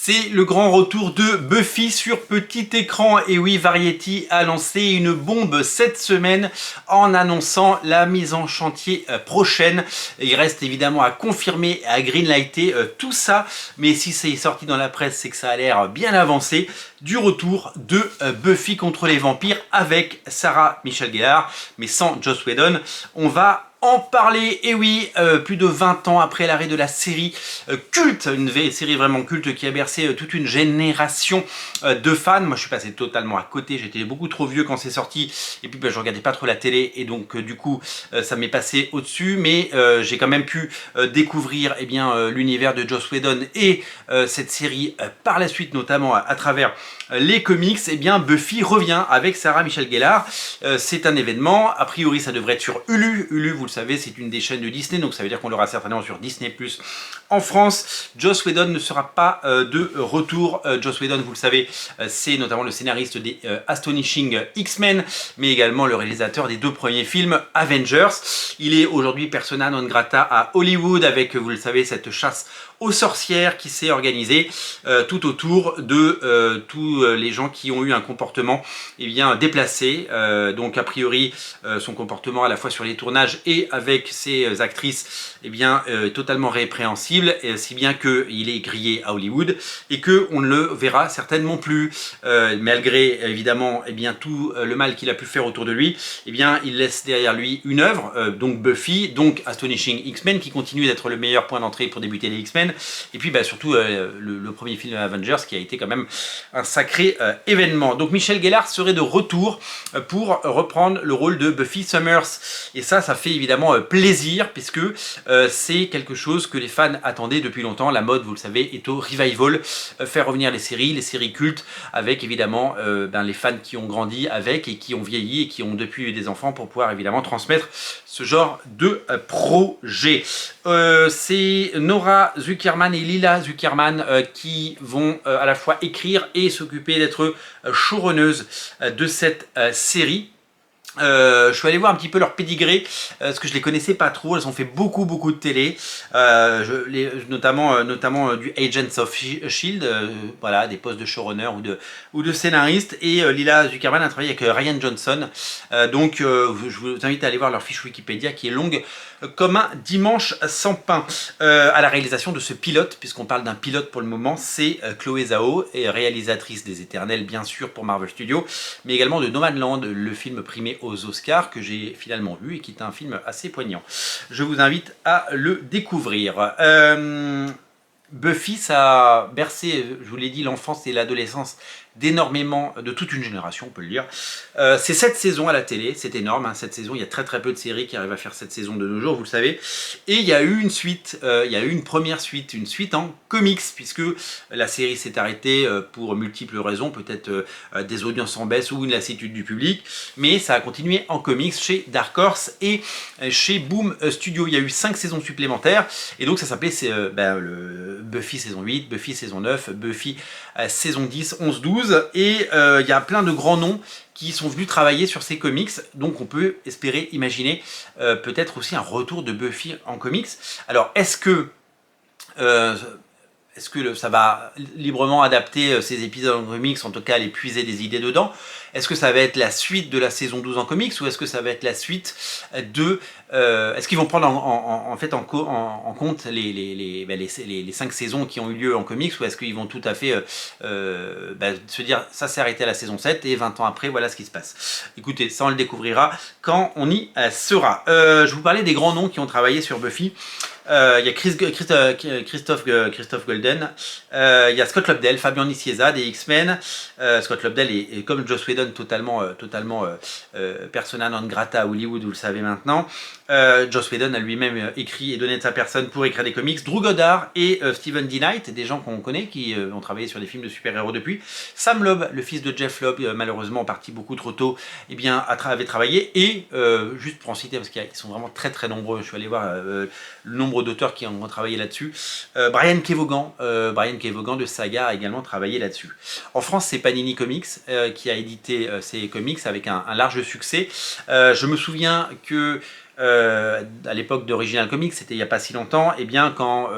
C'est le grand retour de Buffy sur petit écran. Et oui, Variety a lancé une bombe cette semaine en annonçant la mise en chantier prochaine. Il reste évidemment à confirmer et à greenlighter tout ça. Mais si c'est sorti dans la presse, c'est que ça a l'air bien avancé. Du retour de Buffy contre les vampires avec Sarah Michelle Gellar, mais sans Joss Whedon. On va en parler, et oui, plus de 20 ans après l'arrêt de la série culte, une série vraiment culte qui a bercé toute une génération de fans. Moi je suis passé totalement à côté, j'étais beaucoup trop vieux quand c'est sorti, et puis je regardais pas trop la télé, et donc du coup ça m'est passé au-dessus, mais j'ai quand même pu découvrir l'univers de Joss Whedon et cette série par la suite, notamment à travers les comics. Buffy revient avec Sarah Michelle Gellar. C'est un événement, a priori ça devrait être sur Hulu. Hulu, vous le savez, c'est une des chaînes de Disney, donc ça veut dire qu'on l'aura certainement sur Disney+ en France. Joss Whedon ne sera pas de retour. Joss Whedon, vous le savez, c'est notamment le scénariste des Astonishing X-Men, mais également le réalisateur des 2 premiers films Avengers. Il est aujourd'hui persona non grata à Hollywood avec, vous le savez, cette chasse aux sorcières qui s'est organisée tout autour de tous les gens qui ont eu un comportement déplacé. Donc a priori son comportement à la fois sur les tournages et avec ses actrices totalement répréhensible, si bien qu'il est grillé à Hollywood et qu'on ne le verra certainement plus, malgré évidemment tout le mal qu'il a pu faire autour de lui. Il laisse derrière lui une œuvre, donc Buffy, donc Astonishing X-Men, qui continue d'être le meilleur point d'entrée pour débuter les X-Men, et puis surtout le premier film Avengers qui a été quand même un sacré événement. Donc Michelle Gellar serait de retour pour reprendre le rôle de Buffy Summers, et ça fait évidemment plaisir, puisque c'est quelque chose que les fans attendaient depuis longtemps. La mode, vous le savez, est au revival, faire revenir les séries cultes, avec évidemment les fans qui ont grandi avec et qui ont vieilli et qui ont depuis eu des enfants, pour pouvoir évidemment transmettre ce genre de projet. C'est Nora Zuckerman et Lila Zuckerman qui vont à la fois écrire et s'occuper d'être showrunneuses de cette série. Je suis allé voir un petit peu leur pédigré, parce que je les connaissais pas trop. Elles ont fait beaucoup de télé, notamment du Agents of Shield, voilà, des postes de showrunner ou de scénariste. Et Lila Zuckerman a travaillé avec Ryan Johnson, donc je vous invite à aller voir leur fiche Wikipédia qui est longue comme un dimanche sans pain. À la réalisation de ce pilote, puisqu'on parle d'un pilote pour le moment, c'est Chloé Zhao, et réalisatrice des Éternels bien sûr pour Marvel Studios, mais également de Nomadland, le film primé aux Oscars que j'ai finalement vu et qui est un film assez poignant. Je vous invite à le découvrir. Buffy, ça a bercé, je vous l'ai dit, l'enfance et l'adolescence d'énormément, de toute une génération, on peut le dire. C'est 7 saisons à la télé, c'est énorme, hein, 7 saisons. Il y a très peu de séries qui arrivent à faire 7 saisons de nos jours, vous le savez. Et il y a eu une suite, il y a eu une première suite, une suite en comics, puisque la série s'est arrêtée pour multiples raisons, peut-être des audiences en baisse ou une lassitude du public, mais ça a continué en comics chez Dark Horse et chez Boom Studio. Il y a eu 5 saisons supplémentaires, et donc ça s'appelait Buffy saison 8, Buffy saison 9, Buffy saison 10, 11, 12, et il y a plein de grands noms qui sont venus travailler sur ces comics, donc on peut espérer, imaginer peut-être aussi un retour de Buffy en comics. Alors est-ce que ça va librement adapter ces épisodes en comics, en tout cas aller puiser des idées dedans? Est-ce que ça va être la suite de la saison 12 en comics, ou est-ce que ça va être la suite de... est-ce qu'ils vont prendre en compte les 5 saisons qui ont eu lieu en comics, ou est-ce qu'ils vont tout à fait se dire ça s'est arrêté à la saison 7 et 20 ans après voilà ce qui se passe? Écoutez, ça on le découvrira quand on y sera. Je vous parlais des grands noms qui ont travaillé sur Buffy. Il y a Christophe Golden, il y a Scott Lobdell, Fabian Nicieza des X-Men. Scott Lobdell est comme Joss Whedon totalement persona non grata à Hollywood, vous le savez maintenant. Joss Whedon a lui-même écrit et donné de sa personne pour écrire des comics. Drew Goddard et Stephen D. Knight, des gens qu'on connaît, qui ont travaillé sur des films de super-héros depuis. Sam Loeb, le fils de Jeff Loeb, malheureusement parti beaucoup trop tôt, avait travaillé. Et juste pour en citer, parce qu'ils sont vraiment très nombreux, je suis allé voir le nombre d'auteurs qui ont travaillé là-dessus. Brian Kevogan de Saga a également travaillé là-dessus. En France, c'est Panini Comics qui a édité ces comics avec un large succès. Je me souviens que à l'époque d'Original Comics, c'était il n'y a pas si longtemps, et bien quand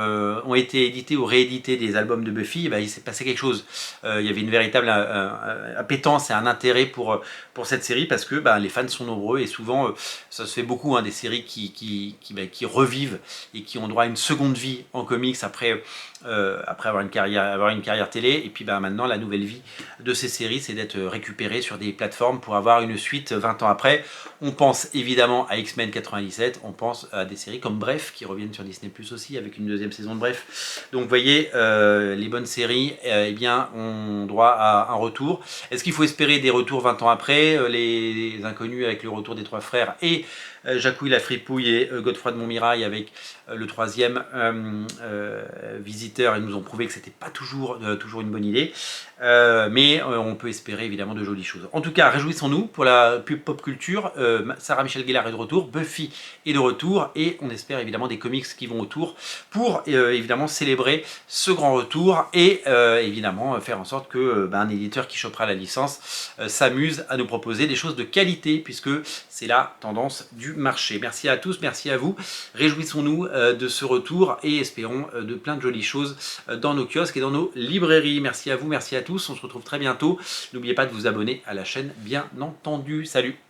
ont été édités ou réédités des albums de Buffy, il s'est passé quelque chose. Il y avait une véritable appétence et un intérêt pour cette série parce que les fans sont nombreux et souvent ça se fait beaucoup, des séries qui revivent et qui ont droit à une seconde vie en comics après avoir une carrière télé. Et puis maintenant, la nouvelle vie de ces séries, c'est d'être récupérées sur des plateformes pour avoir une suite 20 ans après. On pense évidemment à X-Men 97, on pense à des séries comme Bref, qui reviennent sur Disney Plus aussi, avec une deuxième saison de Bref. Donc vous voyez, les bonnes séries ont droit à un retour. Est-ce qu'il faut espérer des retours 20 ans après, les Inconnus avec le retour des trois frères et Jacouille la fripouille et Godefroy de Montmirail avec le troisième visiteur, ils nous ont prouvé que c'était pas toujours une bonne idée, mais on peut espérer évidemment de jolies choses. En tout cas, réjouissons-nous pour la pub pop culture. Sarah Michelle Gellar est de retour, Buffy est de retour et on espère évidemment des comics qui vont autour pour évidemment célébrer ce grand retour et évidemment faire en sorte que un éditeur qui chopera la licence s'amuse à nous proposer des choses de qualité puisque c'est la tendance du marché. Merci à tous, merci à vous. Réjouissons-nous de ce retour et espérons de plein de jolies choses dans nos kiosques et dans nos librairies. Merci à vous, merci à tous. On se retrouve très bientôt. N'oubliez pas de vous abonner à la chaîne, bien entendu. Salut!